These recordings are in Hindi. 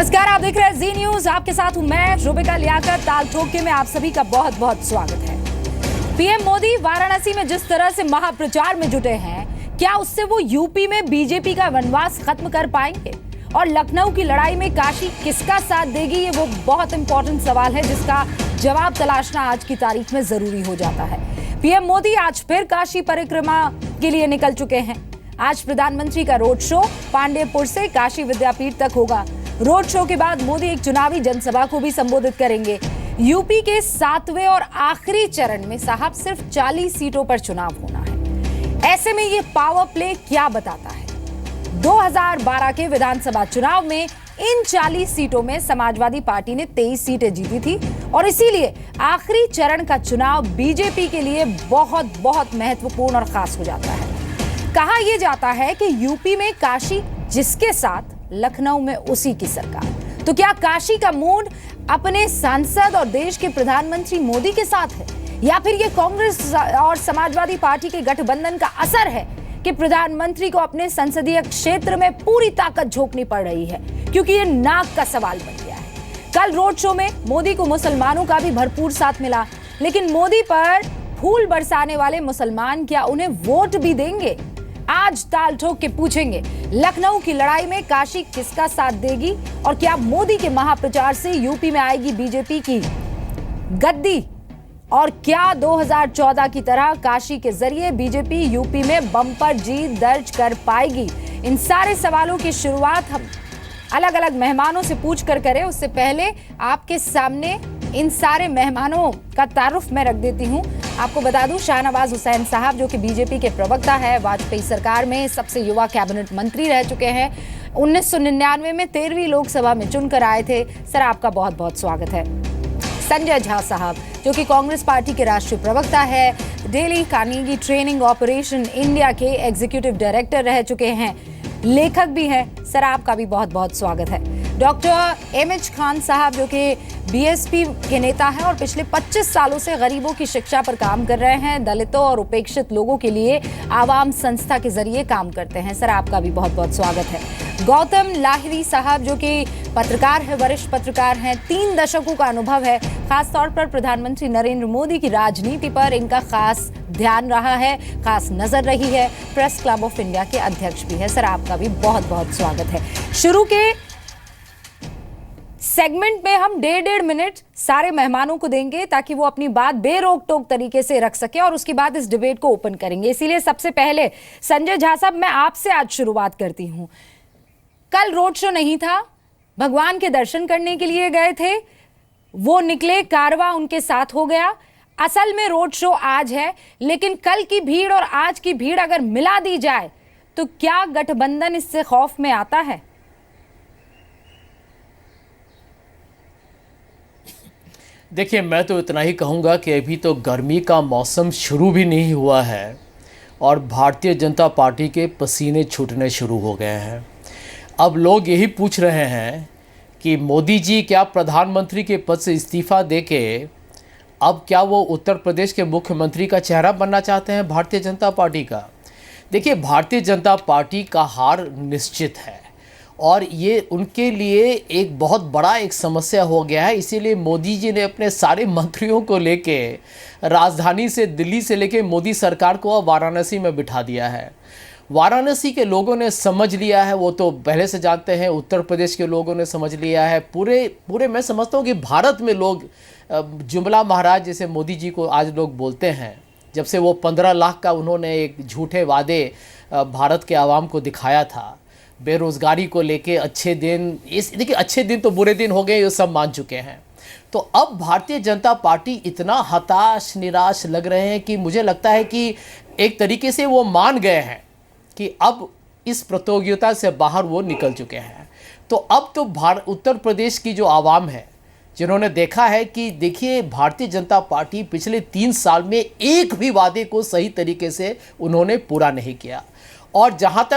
नमस्कार, आप देख रहे हैं जी न्यूज। आपके साथ हूं मैं रुबिका लियाकत। ताल ठोके में आप सभी का बहुत बहुत स्वागत है। पीएम मोदी वाराणसी में जिस तरह से महाप्रचार में जुटे हैं, क्या उससे वो यूपी में बीजेपी का वनवास खत्म कर पाएंगे? और लखनऊ की लड़ाई में काशी किसका साथ देगी, ये वो बहुत इंपॉर्टेंट सवाल है जिसका जवाब तलाशना आज की तारीख में जरूरी हो जाता है। पीएम मोदी आज फिर काशी परिक्रमा के लिए निकल चुके हैं। आज प्रधानमंत्री का रोड शो पांडेयपुर से काशी विद्यापीठ तक होगा। रोड शो के बाद मोदी एक चुनावी जनसभा को भी संबोधित करेंगे। यूपी के 7वें और आखिरी चरण में साहब सिर्फ 40 सीटों पर चुनाव होना है। ऐसे में ये पावर प्ले क्या बताता है? 2012 के विधानसभा चुनाव में इन 40 सीटों में समाजवादी पार्टी ने 23 सीटें जीती थी और इसीलिए आखिरी चरण का चुनाव बीजेपी के लिए बहुत बहुत महत्वपूर्ण और खास हो जाता है। कहा यह जाता है कि यूपी में काशी जिसके साथ, लखनऊ में उसी की सरकार। तो क्या काशी का मूड अपने सांसद और देश के प्रधानमंत्री मोदी के साथ है, या फिर ये कांग्रेस और समाजवादी पार्टी के गठबंधन का असर है कि प्रधानमंत्री को अपने संसदीय क्षेत्र में पूरी ताकत झोंकनी पड़ रही है? क्योंकि ये नाक का सवाल बन गया है। कल रोड शो में मोदी को मुसलमानों का भी भरपूर साथ मिला, लेकिन मोदी पर फूल बरसाने वाले मुसलमान क्या उन्हें वोट भी देंगे? आज ताल ठोक के पूछेंगे, लखनऊ की लड़ाई में काशी किसका साथ देगी और क्या मोदी के महाप्रचार से यूपी में आएगी बीजेपी की गद्दी? और क्या 2014 की तरह काशी के जरिए बीजेपी यूपी में बम्पर जीत दर्ज कर पाएगी? इन सारे सवालों की शुरुआत हम अलग अलग मेहमानों से पूछ कर करें। उससे पहले आपके सामने इन सारे मेहमानों का तारुफ मैं रख देती हूं। आपको बता दूं, शाहनवाज हुसैन साहब जो कि बीजेपी के प्रवक्ता है, वाजपेयी सरकार में सबसे युवा कैबिनेट मंत्री रह चुके हैं। 1999 में 13वीं लोकसभा में चुनकर आए थे। सर, आपका बहुत बहुत स्वागत है। संजय झा साहब जो कि कांग्रेस पार्टी के राष्ट्रीय प्रवक्ता है, daily Carnegie training operation India के एग्जीक्यूटिव डायरेक्टर रह चुके हैं, लेखक भी हैं। सर, आपका भी बहुत बहुत स्वागत है। डॉक्टर एमएच खान साहब जो कि बीएसपी के नेता हैं और पिछले 25 सालों से गरीबों की शिक्षा पर काम कर रहे हैं, दलितों और उपेक्षित लोगों के लिए आवाम संस्था के जरिए काम करते हैं। सर, आपका भी बहुत बहुत स्वागत है। गौतम लाहिरी साहब जो कि पत्रकार है, वरिष्ठ पत्रकार हैं, 3 दशकों का अनुभव है। खास तौर पर प्रधानमंत्री नरेंद्र मोदी की राजनीति पर इनका खास ध्यान रहा है, खास नजर रही है। प्रेस क्लब ऑफ इंडिया के अध्यक्ष भी है। सर, आपका भी बहुत बहुत स्वागत है। शुरू के सेगमेंट में हम 1.5 मिनट सारे मेहमानों को देंगे ताकि वो अपनी बात बेरोक टोक तरीके से रख सके और उसके बाद इस डिबेट को ओपन करेंगे। इसीलिए सबसे पहले संजय झा साहब, मैं आपसे आज शुरुआत करती हूं। कल रोड शो नहीं था, भगवान के दर्शन करने के लिए गए थे, वो निकले, कारवा उनके साथ हो गया। असल में रोड शो आज है, लेकिन कल की भीड़ और आज की भीड़ अगर मिला दी जाए तो क्या गठबंधन इससे खौफ में आता है? देखिए, मैं तो इतना ही कहूँगा कि अभी तो गर्मी का मौसम शुरू भी नहीं हुआ है और भारतीय जनता पार्टी के पसीने छूटने शुरू हो गए हैं। अब लोग यही पूछ रहे हैं कि मोदी जी क्या प्रधानमंत्री के पद से इस्तीफ़ा देके अब क्या वो उत्तर प्रदेश के मुख्यमंत्री का चेहरा बनना चाहते हैं भारतीय जनता पार्टी का? देखिए, भारतीय जनता पार्टी का हार निश्चित है और ये उनके लिए एक बहुत बड़ा एक समस्या हो गया है। इसीलिए मोदी जी ने अपने सारे मंत्रियों को लेके राजधानी से, दिल्ली से लेके मोदी सरकार को अब वाराणसी में बिठा दिया है। वाराणसी के लोगों ने समझ लिया है, वो तो पहले से जानते हैं, उत्तर प्रदेश के लोगों ने समझ लिया है, पूरे मैं समझता हूँ कि भारत में लोग जुमला महाराज जैसे मोदी जी को आज लोग बोलते हैं। जब से वो 15 लाख का उन्होंने एक झूठे वादे भारत के आवाम को दिखाया था, बेरोज़गारी को लेके अच्छे दिन, देखिए अच्छे दिन तो बुरे दिन हो गए, ये सब मान चुके हैं। तो अब भारतीय जनता पार्टी इतना हताश निराश लग रहे हैं कि मुझे लगता है कि एक तरीके से वो मान गए हैं कि अब इस प्रतियोगिता से बाहर वो निकल चुके हैं। तो अब तो उत्तर प्रदेश की जो आवाम है, जिन्होंने देखा है कि देखिए भारतीय जनता पार्टी पिछले 3 साल में एक भी वादे को सही तरीके से उन्होंने पूरा नहीं किया। और जहाँ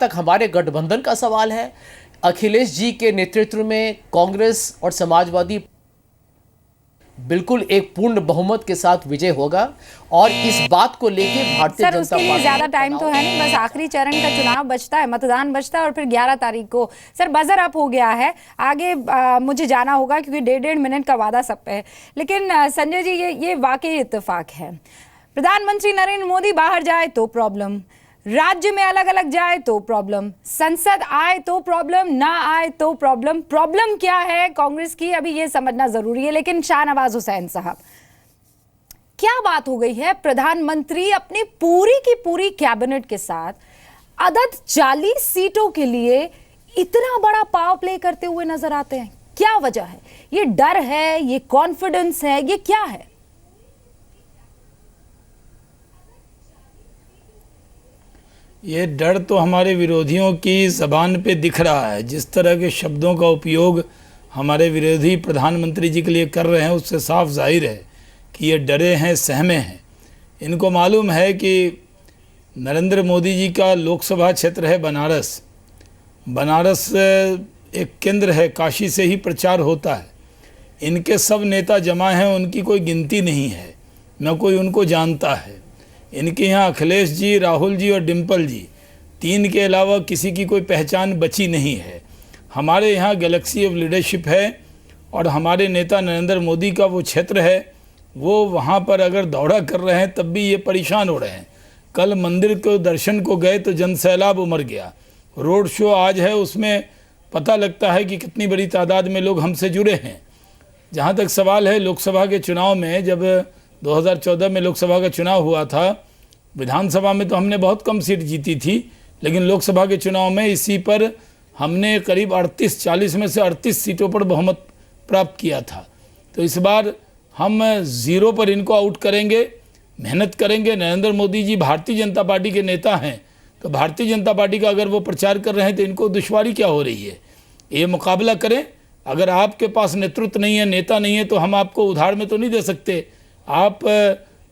तक हमारे गठबंधन का सवाल है, अखिलेश जी के नेतृत्व में कांग्रेस और समाजवादी बिल्कुल एक पूर्ण बहुमत के साथ विजय होगा और इस बात को लेके भारतीय सर जनता उसके लिए पार्टी ज्यादा टाइम तो है नहीं, बस आखिरी चरण का चुनाव बचता है, मतदान बचता है और फिर 11 तारीख को सर बजर अप हो गया है। आगे मुझे जाना होगा क्योंकि 1.5 मिनट का वादा सब पे है। लेकिन संजय जी ये वाकई इत्तेफाक है, प्रधानमंत्री नरेंद्र मोदी बाहर जाए तो प्रॉब्लम, राज्य में अलग अलग जाए तो प्रॉब्लम, संसद आए तो प्रॉब्लम, ना आए तो प्रॉब्लम। प्रॉब्लम क्या है कांग्रेस की अभी ये समझना जरूरी है। लेकिन शाहनवाज हुसैन साहब, क्या बात हो गई है प्रधानमंत्री अपनी पूरी की पूरी कैबिनेट के साथ अदद 40 सीटों के लिए इतना बड़ा पावर प्ले करते हुए नजर आते हैं? क्या वजह है? ये डर है, ये कॉन्फिडेंस है, ये क्या है? ये डर तो हमारे विरोधियों की ज़बान पे दिख रहा है। जिस तरह के शब्दों का उपयोग हमारे विरोधी प्रधानमंत्री जी के लिए कर रहे हैं उससे साफ जाहिर है कि ये डरे हैं, सहमे हैं। इनको मालूम है कि नरेंद्र मोदी जी का लोकसभा क्षेत्र है बनारस। बनारस एक केंद्र है, काशी से ही प्रचार होता है। इनके सब नेता जमा हैं, उनकी कोई गिनती नहीं है, न कोई उनको जानता है। इनके यहाँ अखिलेश जी, राहुल जी और डिम्पल जी, 3 के अलावा किसी की कोई पहचान बची नहीं है। हमारे यहाँ गैलेक्सी ऑफ लीडरशिप है और हमारे नेता नरेंद्र मोदी का वो क्षेत्र है, वो वहाँ पर अगर दौड़ा कर रहे हैं तब भी ये परेशान हो रहे हैं। कल मंदिर को दर्शन को गए तो जन सैलाब उमड़ गया। रोड शो आज है, उसमें पता लगता है कि कितनी बड़ी तादाद में लोग हमसे जुड़े हैं। जहाँ तक सवाल है लोकसभा के चुनाव में, जब 2014 में लोकसभा का चुनाव हुआ था, विधानसभा में तो हमने बहुत कम सीट जीती थी, लेकिन लोकसभा के चुनाव में इसी पर हमने करीब 40 में से 38 सीटों पर बहुमत प्राप्त किया था। तो इस बार हम 0 पर इनको आउट करेंगे, मेहनत करेंगे। नरेंद्र मोदी जी भारतीय जनता पार्टी के नेता हैं, तो भारतीय जनता पार्टी का अगर वो प्रचार कर रहे हैं तो इनको दुश्वारी क्या हो रही है? ये मुकाबला करें। अगर आपके पास नेतृत्व नहीं है, नेता नहीं है, तो हम आपको उधार में तो नहीं दे सकते। आप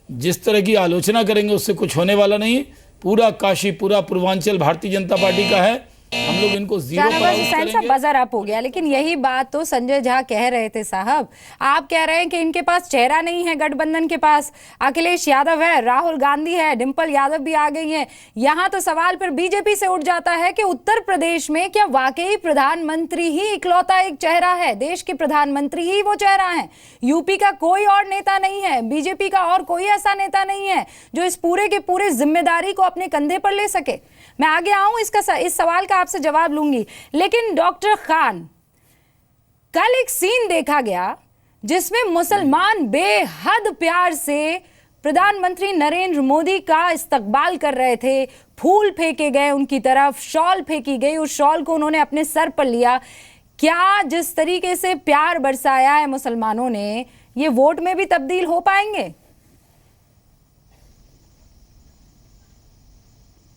जिस तरह की आलोचना करेंगे उससे कुछ होने वाला नहीं। पूरा काशी, पूरा पूर्वांचल भारतीय जनता पार्टी का है। हम लोग इनको 0 पर आउट करेंगे। बजर अप हो गया। लेकिन यही बात तो संजय झा कह रहे थे साहब। आप कह रहे हैं कि इनके पास चेहरा नहीं है, गठबंधन के पास अखिलेश यादव है, राहुल गांधी है, डिम्पल यादव भी आ गई हैं। यहां तो सवाल फिर बीजेपी से उठ जाता है कि उत्तर प्रदेश में क्या वाकई प्रधानमंत्री ही इकलौता एक चेहरा है? देश के प्रधानमंत्री ही वो चेहरा है? यूपी का कोई और नेता नहीं है, बीजेपी का और कोई ऐसा नेता नहीं है जो इस पूरे के पूरे जिम्मेदारी को अपने कंधे पर ले सके? मैं आगे आऊं, इस सवाल का आपसे जवाब लूंगी। लेकिन डॉक्टर खान, कल एक सीन देखा गया जिसमें मुसलमान बेहद प्यार से प्रधानमंत्री नरेंद्र मोदी का इस्तकबाल कर रहे थे। फूल फेंके गए उनकी तरफ, शॉल फेंकी गई, उस शॉल को उन्होंने अपने सर पर लिया। क्या जिस तरीके से प्यार बरसाया है मुसलमानों ने, ये वोट में भी तब्दील हो पाएंगे?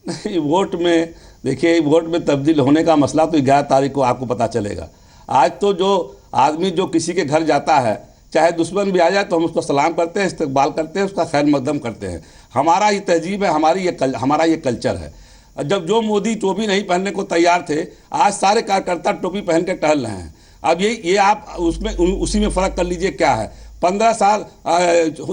नहीं, वोट में देखिए, वोट में तब्दील होने का मसला तो 11 तारीख को आपको पता चलेगा। आज तो जो आदमी जो किसी के घर जाता है, चाहे दुश्मन भी आ जाए तो हम उसको सलाम करते हैं, इस्तकबाल करते हैं, उसका खैर मकदम करते हैं। हमारा ये तहजीब है, हमारा ये कल्चर है। जब जो मोदी टोपी नहीं पहनने को तैयार थे, आज सारे कार्यकर्ता टोपी पहन के टहल रहे हैं। अब ये आप उसमें उसी में फ़र्क कर लीजिए क्या है। 15 साल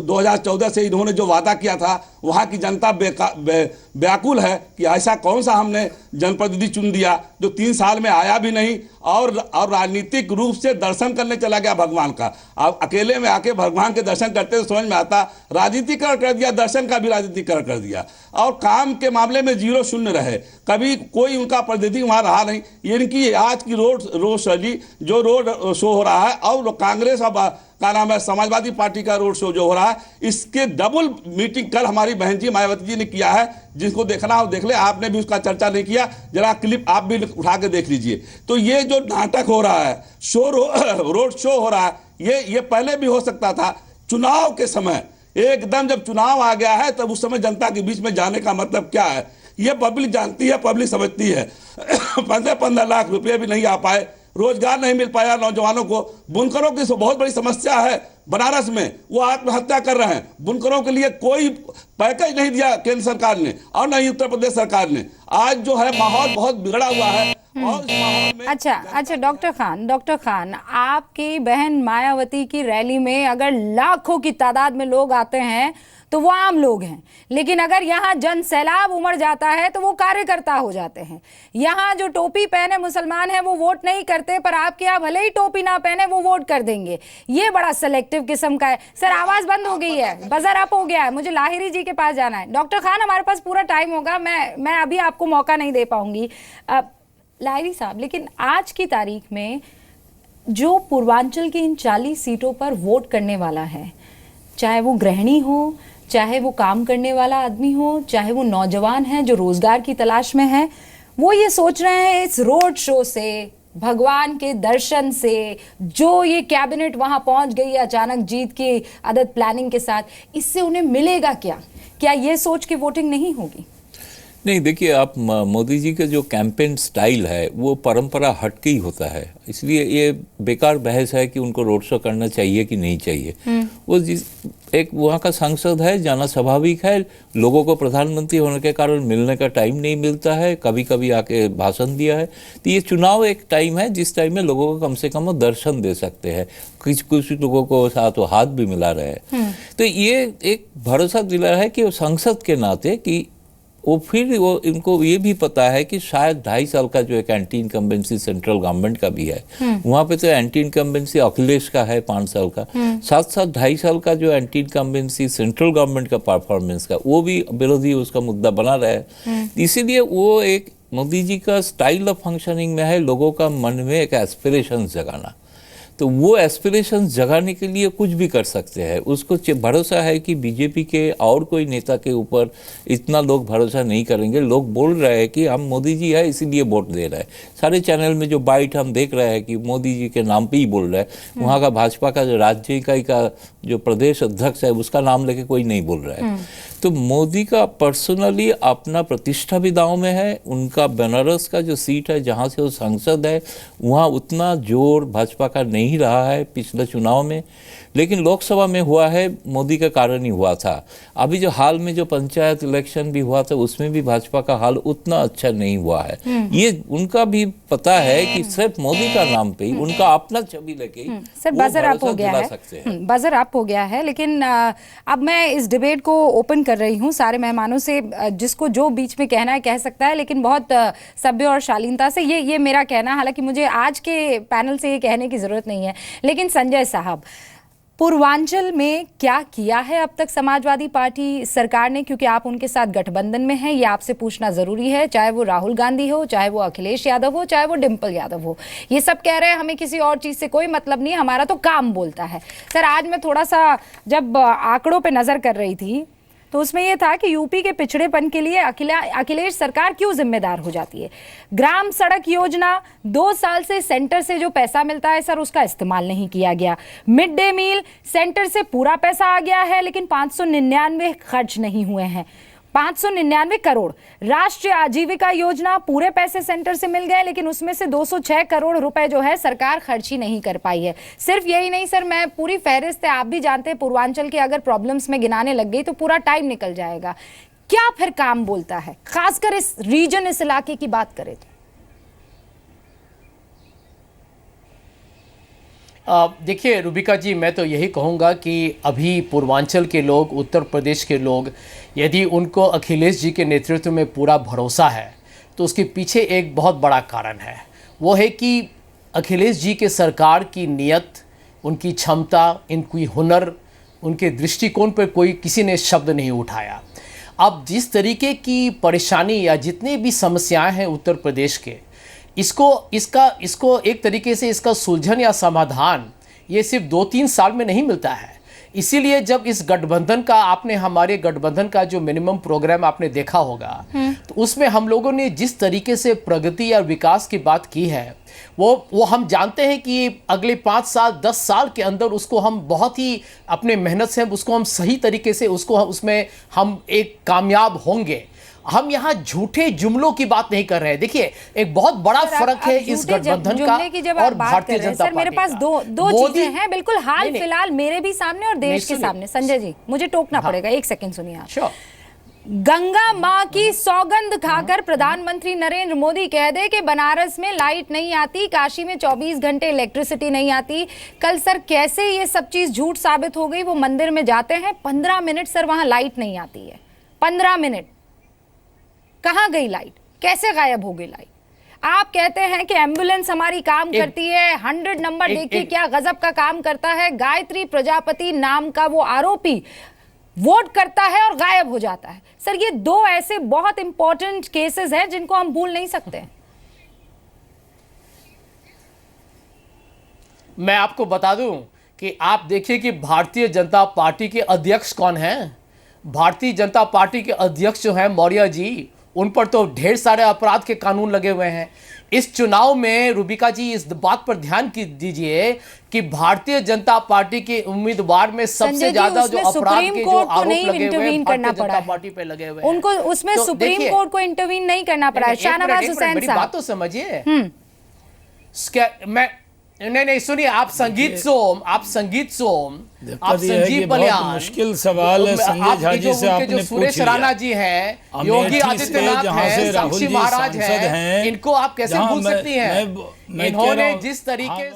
2014 से इन्होंने जो वादा किया था, वहाँ की जनता व्याकुल है कि ऐसा कौन सा हमने जनप्रतिनिधि चुन दिया जो 3 साल में आया भी नहीं और राजनीतिक रूप से दर्शन करने चला गया भगवान का। अब अकेले में आके भगवान के दर्शन करते तो समझ में आता, राजनीतिकरण कर दिया, दर्शन का भी राजनीतिकरण कर दिया और काम के मामले में 0 शून्य रहे। कभी कोई उनका प्रतिनिधि वहाँ रहा नहीं। इनकी आज की रोड शो जो रोड शो हो रहा है और कांग्रेस और का नाम है समाजवादी पार्टी का रोड शो जो हो रहा है, इसके डबल मीटिंग कल हमारी बहन जी मायावती जी ने किया है। जिसको देखना हो देख ले, आपने भी उसका चर्चा नहीं किया, जरा क्लिप आप भी उठा के देख लीजिए। तो ये जो नाटक हो रहा है, रोड शो हो रहा है, ये पहले भी हो सकता था। चुनाव के समय एकदम जब चुनाव आ गया है तब उस समय जनता के बीच में जाने का मतलब क्या है ये पब्लिक जानती है, पब्लिक समझती है। 15 लाख रुपये भी नहीं आ पाए, रोजगार नहीं मिल पाया नौजवानों को। बुनकरों की बहुत बड़ी समस्या है बनारस में, वो आत्महत्या कर रहे हैं। बुनकरों के लिए कोई पैकेज नहीं दिया केंद्र सरकार ने और नहीं उत्तर प्रदेश सरकार ने। आज जो है माहौल बहुत बिगड़ा हुआ है। और इस माहौल में अच्छा डॉक्टर खान, आपकी बहन मायावती की रैली में अगर लाखों की तादाद में लोग आते हैं तो वो आम लोग हैं, लेकिन अगर यहाँ जन सैलाब उमड़ जाता है तो वो कार्यकर्ता हो जाते हैं। यहाँ जो टोपी पहने मुसलमान हैं वो वोट नहीं करते, पर आपके यहाँ भले ही टोपी ना पहने वो वोट कर देंगे। ये बड़ा सेलेक्टिव किस्म का है। सर आवाज बंद हो गई है, बजर अप हो गया है, मुझे लाहिरी जी के पास जाना है। डॉक्टर खान हमारे पास पूरा टाइम होगा, मैं अभी आपको मौका नहीं दे पाऊंगी। लाहिरी साहब, लेकिन आज की तारीख में जो पूर्वांचल की इन 40 सीटों पर वोट करने वाला है, चाहे वो गृहिणी हो, चाहे वो काम करने वाला आदमी हो, चाहे वो नौजवान है जो रोजगार की तलाश में है, वो ये सोच रहे हैं इस रोड शो से, भगवान के दर्शन से, जो ये कैबिनेट वहां पहुंच गई अचानक जीत की आदत प्लानिंग के साथ, इससे उन्हें मिलेगा क्या ये सोच के वोटिंग नहीं होगी? नहीं, देखिए, आप मोदी जी का जो कैंपेन स्टाइल है वो परंपरा हटके ही होता है, इसलिए ये बेकार बहस है कि उनको रोड शो करना चाहिए कि नहीं चाहिए। वो एक वहाँ का सांसद है, जाना स्वाभाविक है। लोगों को प्रधानमंत्री होने के कारण मिलने का टाइम नहीं मिलता है, कभी कभी आके भाषण दिया है। तो ये चुनाव एक टाइम है जिस टाइम में लोगों को कम से कम दर्शन दे सकते हैं, कुछ लोगों को साथ वो हाथ भी मिला रहे हैं। तो ये एक भरोसा दिला है कि वो सांसद के नाते कि वो इनको ये भी पता है कि शायद 2.5 साल का जो एक एंटी इनकम्बेंसी सेंट्रल गवर्नमेंट का भी है, वहाँ पे तो एंटी इनकम्बेंसी अखिलेश का है 5 साल का, साथ साथ 2.5 साल का जो एंटी इनकम्बेंसी सेंट्रल गवर्नमेंट का परफॉर्मेंस का, वो भी विरोधी उसका मुद्दा बना रहा है। इसीलिए वो एक मोदी जी का स्टाइल ऑफ फंक्शनिंग में है लोगों का मन में एक एस्पिरेशन जगाना। तो वो एस्पिरेशन जगाने के लिए कुछ भी कर सकते हैं। उसको भरोसा है कि बीजेपी के और कोई नेता के ऊपर इतना लोग भरोसा नहीं करेंगे। लोग बोल रहे हैं कि हम मोदी जी है इसीलिए वोट दे रहे हैं। सारे चैनल में जो बाइट हम देख रहे हैं कि मोदी जी के नाम पे ही बोल रहे हैं। वहाँ का भाजपा का जो राज्य इकाई का जो प्रदेश अध्यक्ष है उसका नाम लेके कोई नहीं बोल रहा है। तो मोदी का पर्सनली अपना प्रतिष्ठा भी दांव में है। उनका बनारस का जो सीट है जहाँ से वो सांसद है, वहाँ उतना जोर भाजपा का नहीं रहा है पिछले चुनाव में, लेकिन लोकसभा में हुआ है मोदी के कारण ही हुआ था। अभी जो हाल में जो पंचायत इलेक्शन भी हुआ था उसमें भी भाजपा का हाल उतना अच्छा नहीं हुआ है। ये उनका भी पता है कि सिर्फ मोदी का नाम पे ही उनका अपना छवि लेके ही सर बजर अप हो गया है, बजर अप हो गया है। लेकिन अब मैं इस डिबेट को ओपन कर रही हूँ सारे मेहमानों से, जिसको जो बीच में कहना है कह सकता है, लेकिन बहुत सभ्य और शालीनता से। ये मेरा कहना, हालांकि मुझे आज के पैनल से ये कहने की जरूरत नहीं है। लेकिन संजय साहब, पूर्वांचल में क्या किया है अब तक समाजवादी पार्टी सरकार ने, क्योंकि आप उनके साथ गठबंधन में हैं, ये आपसे पूछना जरूरी है। चाहे वो राहुल गांधी हो, चाहे वो अखिलेश यादव हो, चाहे वो डिम्पल यादव हो, ये सब कह रहे हैं हमें किसी और चीज से कोई मतलब नहीं, हमारा तो काम बोलता है। सर आज मैं थोड़ा सा जब आंकड़ों पे नजर कर रही थी तो उसमें यह था कि यूपी के पिछड़ेपन के लिए अखिलेश सरकार क्यों जिम्मेदार हो जाती है। ग्राम सड़क योजना 2 साल से सेंटर से जो पैसा मिलता है सर उसका इस्तेमाल नहीं किया गया। मिड डे मील सेंटर से पूरा पैसा आ गया है लेकिन 599 खर्च नहीं हुए हैं, 599 करोड़। राष्ट्रीय आजीविका योजना पूरे पैसे सेंटर से मिल गए लेकिन उसमें से 206 करोड़ रुपए जो है सरकार खर्च ही नहीं कर पाई है। सिर्फ यही नहीं सर, मैं पूरी फहरिस्त है, आप भी जानते हैं पूर्वांचल के अगर प्रॉब्लम्स में गिनाने लग गई तो पूरा टाइम निकल जाएगा। क्या फिर काम बोलता है, खासकर इस रीजन, इस इलाके की बात करें तो? देखिए रुबिका जी, मैं तो यही कहूँगा कि अभी पूर्वांचल के लोग, उत्तर प्रदेश के लोग, यदि उनको अखिलेश जी के नेतृत्व में पूरा भरोसा है तो उसके पीछे एक बहुत बड़ा कारण है। वो है कि अखिलेश जी के सरकार की नीयत, उनकी क्षमता, इनकी हुनर, उनके दृष्टिकोण पर कोई किसी ने शब्द नहीं उठाया। अब जिस तरीके की परेशानी या जितने भी समस्याएं हैं उत्तर प्रदेश के, इसको एक तरीके से इसका सुलझन या समाधान ये सिर्फ 2-3 साल में नहीं मिलता है। इसीलिए जब इस गठबंधन का, आपने हमारे गठबंधन का जो मिनिमम प्रोग्राम आपने देखा होगा, तो उसमें हम लोगों ने जिस तरीके से प्रगति या विकास की बात की है वो हम जानते हैं कि अगले 5 साल 10 साल के अंदर उसको हम बहुत ही अपने मेहनत से उसको हम सही तरीके से उसमें हम एक कामयाब होंगे। हम यहाँ झूठे जुमलों की बात नहीं कर रहे हैं। देखिए एक बहुत बड़ा फर्क है इस गठबंधन का और भारतीय जनता पार्टी। मेरे पास दो चीजें हैं बिल्कुल हाल फिलहाल मेरे भी सामने और देश के सामने। संजय जी मुझे टोकना पड़ेगा, 1 सेकंड सुनिए आप। गंगा मां की सौगंध खाकर प्रधानमंत्री नरेंद्र मोदी कह दे कि बनारस में लाइट नहीं आती, काशी में 24 घंटे इलेक्ट्रिसिटी नहीं आती। कल सर कैसे ये सब चीज झूठ साबित हो गई? वो मंदिर में जाते हैं, 15 मिनट सर वहां लाइट नहीं आती है। 15 मिनट कहां गई लाइट? कैसे गायब हो गई लाइट? आप कहते हैं कि एम्बुलेंस हमारी काम करती है। 100 नंबर देखिए क्या गजब का काम करता है। गायत्री प्रजापति नाम का वो आरोपी वोट करता है और गायब हो जाता है। सर ये दो ऐसे बहुत इंपॉर्टेंट केसेस हैं जिनको हम भूल नहीं सकते। मैं आपको बता दूं कि आप देखिए कि भारतीय जनता पार्टी के अध्यक्ष कौन हैं। भारतीय जनता पार्टी के अध्यक्ष जो हैं मौर्य जी, उन पर तो ढेर सारे अपराध के कानून लगे हुए हैं। इस चुनाव में रूबिका जी इस बात पर ध्यान दीजिए कि भारतीय जनता पार्टी के उम्मीदवार में सबसे ज्यादा जो अपराध के जो आरोप लगे हुए हैं भारतीय जनता पार्टी पे लगे हुए हैं। उनको उसमें तो सुप्रीम कोर्ट को इंटरवीन नहीं करना पड़ा है। शाहनवाज हुसैन साहब, बात तो समझिए। मैं नहीं सुनिए, आप संगीत सोम, आप संजीव बलियान, मुश्किल सवाल है। संजय झा जी से आपने पूछ सुरेश राणा जी हैं, योगी आदित्यनाथ हैं, साक्षी महाराज हैं, इनको आप कैसे भूल सकती हैं? इन्होंने जिस तरीके